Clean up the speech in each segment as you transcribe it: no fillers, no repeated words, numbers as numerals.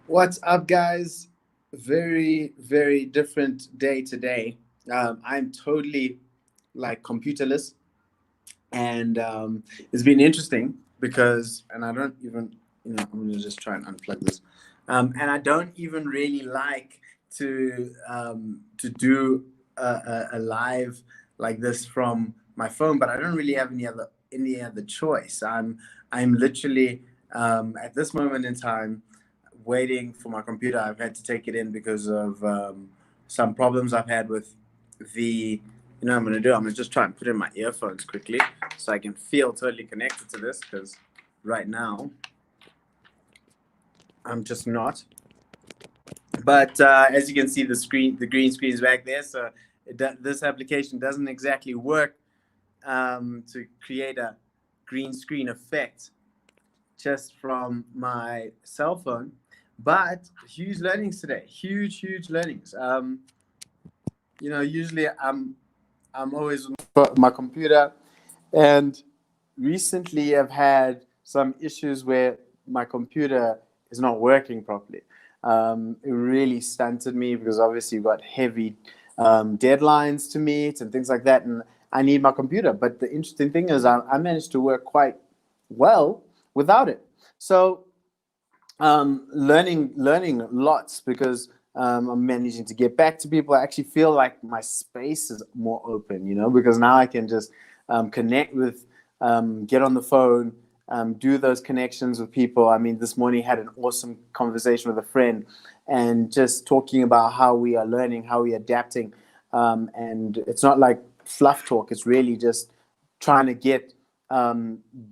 What's up, guys? Very, very different day today. I'm totally like computerless, and it's been interesting because, and I don't even, I'm gonna just try and unplug this, and I don't even really like to do a live like this from my phone, but I don't really have any other choice. I'm literally at this moment in time waiting for my computer. I've had to take it in because of some problems I've had with the. I'm going to do? I'm going to just try and put in my earphones quickly so I can feel totally connected to this because right now I'm just not. But as you can see, the green screen is back there. So this application doesn't exactly work to create a green screen effect just from my cell phone. But huge learnings today, huge learnings. Usually I'm always on my computer, and recently I've had some issues where my computer is not working properly. It really stunted me because obviously you've got heavy deadlines to meet and things like that, and I need my computer. But the interesting thing is I managed to work quite well without it. So learning lots because I'm managing to get back to people. I actually feel like my space is more open, because now I can just connect with, get on the phone, do those connections with people. I mean, this morning I had an awesome conversation with a friend, and just talking about how we are learning, how we are adapting, and it's not like fluff talk. It's really just trying to get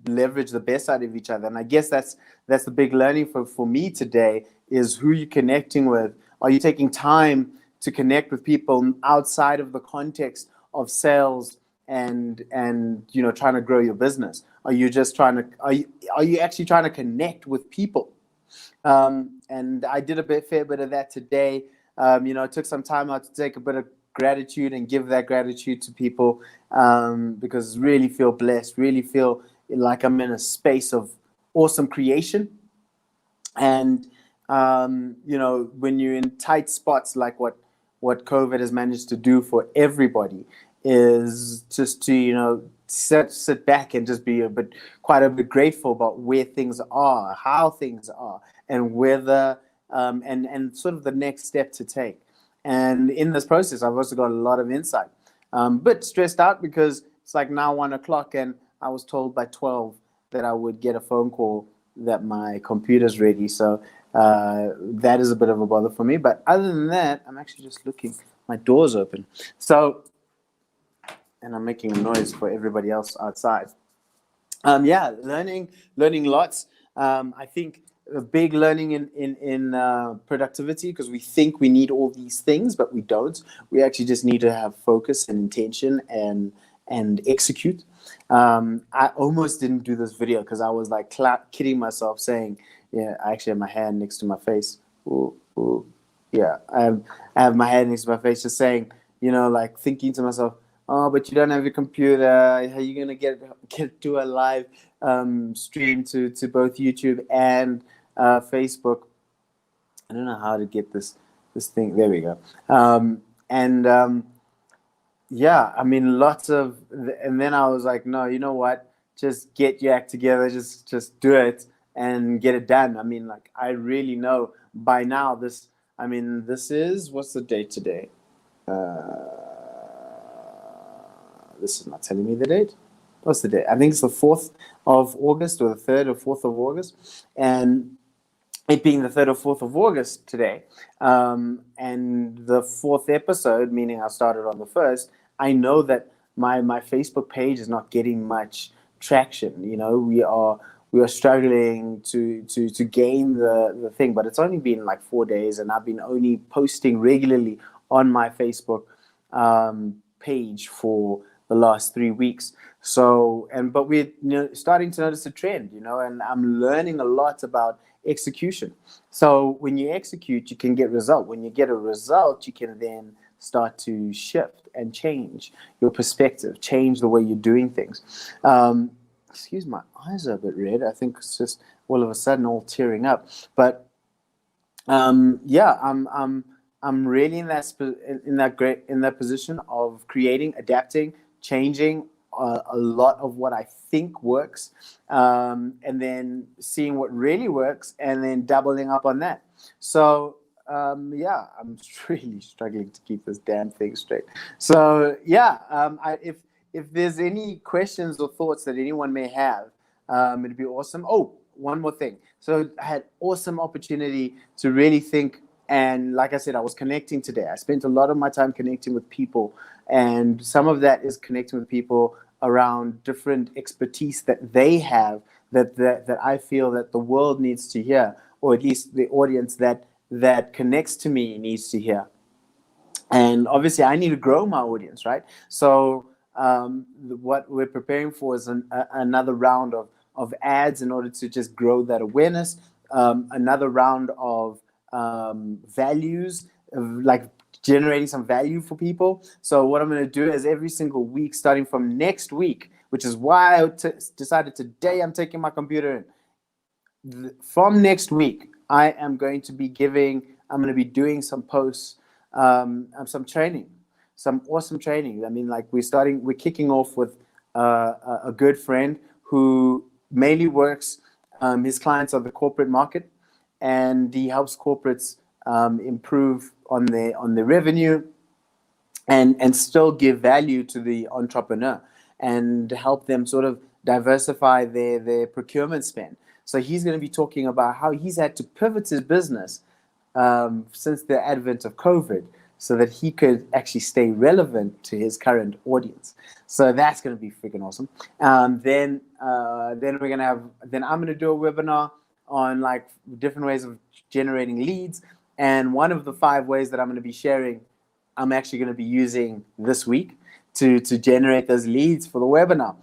leverage the best out of each other. And I guess that's the big learning for me today is who you're connecting with. Are you taking time to connect with people outside of the context of sales and trying to grow your business? Are you just trying to are you actually trying to connect with people? And I did fair bit of that today. I took some time out to take a bit of gratitude and give that gratitude to people, because really feel blessed, really feel like I'm in a space of awesome creation. And when you're in tight spots like what COVID has managed to do for everybody is just to sit back and just be quite a bit grateful about where things are, how things are, and whether and sort of the next step to take. And in this process, I've also got a lot of insight. But stressed out because it's like now 1 o'clock, and I was told by 12 that I would get a phone call that my computer's ready. So that is a bit of a bother for me. But other than that, I'm actually just looking. My door's open. So, and I'm making a noise for everybody else outside. Yeah, learning lots. I think a big learning in productivity, because we think we need all these things, but we don't. We actually just need to have focus and intention and execute. I almost didn't do this video because I was like kidding myself, saying, "Yeah, I actually have my hand next to my face." Ooh, ooh. Yeah, I have my hand next to my face, just saying, like thinking to myself, "Oh, but you don't have your computer. How are you gonna get to a live stream to both YouTube and Facebook?" I don't know how to get this thing. There we go. And yeah, I mean, and then I was like, no, you know what? Just get your act together. Just do it and get it done. I mean, like, I really know by now. I mean, this is what's the date today? This is not telling me the date. What's the date? I think it's the 4th of August, or the 3rd or 4th of August, and it being the 3rd or 4th of August today, and the 4th episode, meaning I started on the 1st, I know that my Facebook page is not getting much traction. We are struggling to gain the thing, but it's only been like 4 days, and I've been only posting regularly on my Facebook page for the last 3 weeks. So, but we're starting to notice a trend, and I'm learning a lot about execution. So when you execute, you can get result. When you get a result, you can then start to shift and change your perspective, change the way you're doing things. Excuse my eyes are a bit red. I think it's just all of a sudden all tearing up. But Yeah, I'm really in in that position of creating, adapting, changing a lot of what I think works, and then seeing what really works, and then doubling up on that. So yeah, I'm really struggling to keep this damn thing straight. So yeah, if there's any questions or thoughts that anyone may have, it'd be awesome. Oh, one more thing. So I had awesome opportunity to really think. And like I said, I was connecting today. I spent a lot of my time connecting with people. And some of that is connecting with people around different expertise that they have that I feel that the world needs to hear, or at least the audience that connects to me needs to hear. And obviously I need to grow my audience, right? So what we're preparing for is another round of ads in order to just grow that awareness, another round of values, like generating some value for people. So what I'm going to do is every single week, starting from next week, which is why I decided today I'm taking my computer in. From next week, I'm going to be doing some posts, some training, some awesome training. I mean, like we're kicking off with a good friend who mainly works, his clients are the corporate market, and he helps corporates improve on their revenue and still give value to the entrepreneur and help them sort of diversify their procurement spend. So he's going to be talking about how he's had to pivot his business since the advent of COVID so that he could actually stay relevant to his current audience. So that's going to be freaking awesome. Then we're going to have, then I'm going to do a webinar on like different ways of generating leads. And one of the 5 ways that I'm going to be sharing, I'm actually going to be using this week to generate those leads for the webinar,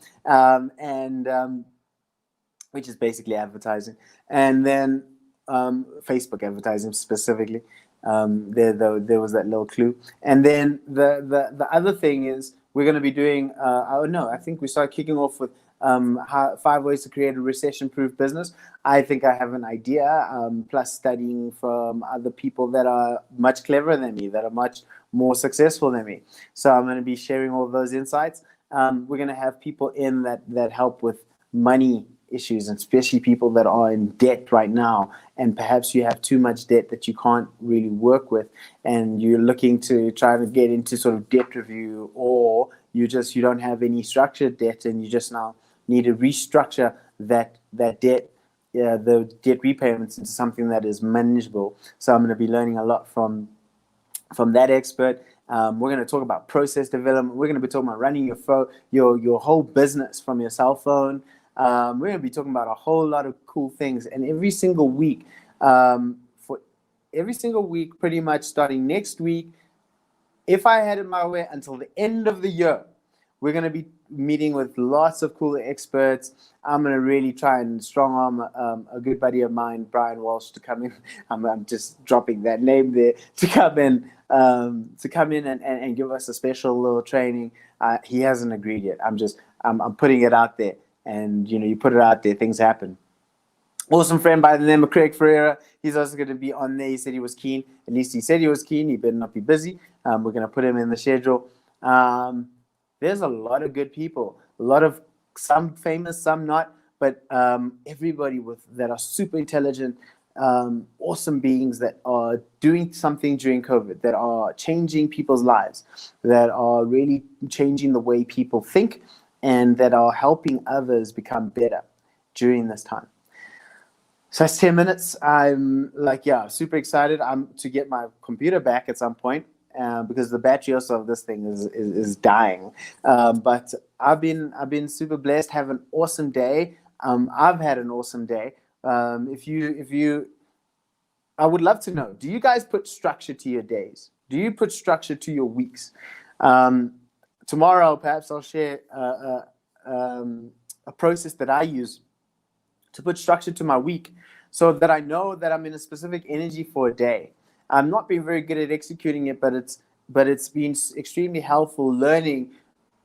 which is basically advertising, and then Facebook advertising specifically. There was that little clue, and then the other thing is we're going to be doing. Oh no, I think we start kicking off with 5 ways to create a recession-proof business. I think I have an idea, plus studying from other people that are much cleverer than me, that are much more successful than me. So I'm going to be sharing all those insights. We're going to have people in that help with money issues, and especially people that are in debt right now, and perhaps you have too much debt that you can't really work with, and you're looking to try to get into sort of debt review, or you don't have any structured debt and you just now need to restructure that debt, the debt repayments, into something that is manageable. So I'm going to be learning a lot from that expert. We're going to talk about process development. We're going to be talking about running your whole business from your cell phone. We're going to be talking about a whole lot of cool things. And every single week, pretty much starting next week, if I had it my way, until the end of the year, we're going to be meeting with lots of cool experts. I'm going to really try and strong arm a good buddy of mine, Brian Walsh, to come in. I'm just dropping that name there, to come in and give us a special little training. He hasn't agreed yet. I'm putting it out there, and you put it out there, things happen. Awesome friend by the name of Craig Ferreira. He's also going to be on there. He said he was keen. At least he said he was keen. He better not be busy. We're going to put him in the schedule. There's a lot of good people. Some famous, some not, but everybody that are super intelligent, awesome beings that are doing something during COVID, that are changing people's lives, that are really changing the way people think, and that are helping others become better during this time. So that's 10 minutes. I'm super excited. I'm to get my computer back at some point, because the battery also of this thing is dying. But I've been super blessed. Have an awesome day. I've had an awesome day. I would love to know, do you guys put structure to your days? Do you put structure to your weeks? Tomorrow, perhaps I'll share a process that I use to put structure to my week, so that I know that I'm in a specific energy for a day. I'm not being very good at executing it, but it's been extremely helpful learning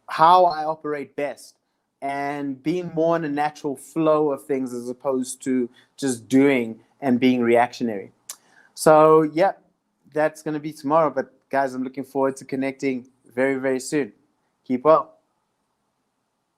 how I operate best and being more in a natural flow of things, as opposed to just doing and being reactionary. So yeah, that's going to be tomorrow. But guys, I'm looking forward to connecting very, very soon. Keep well.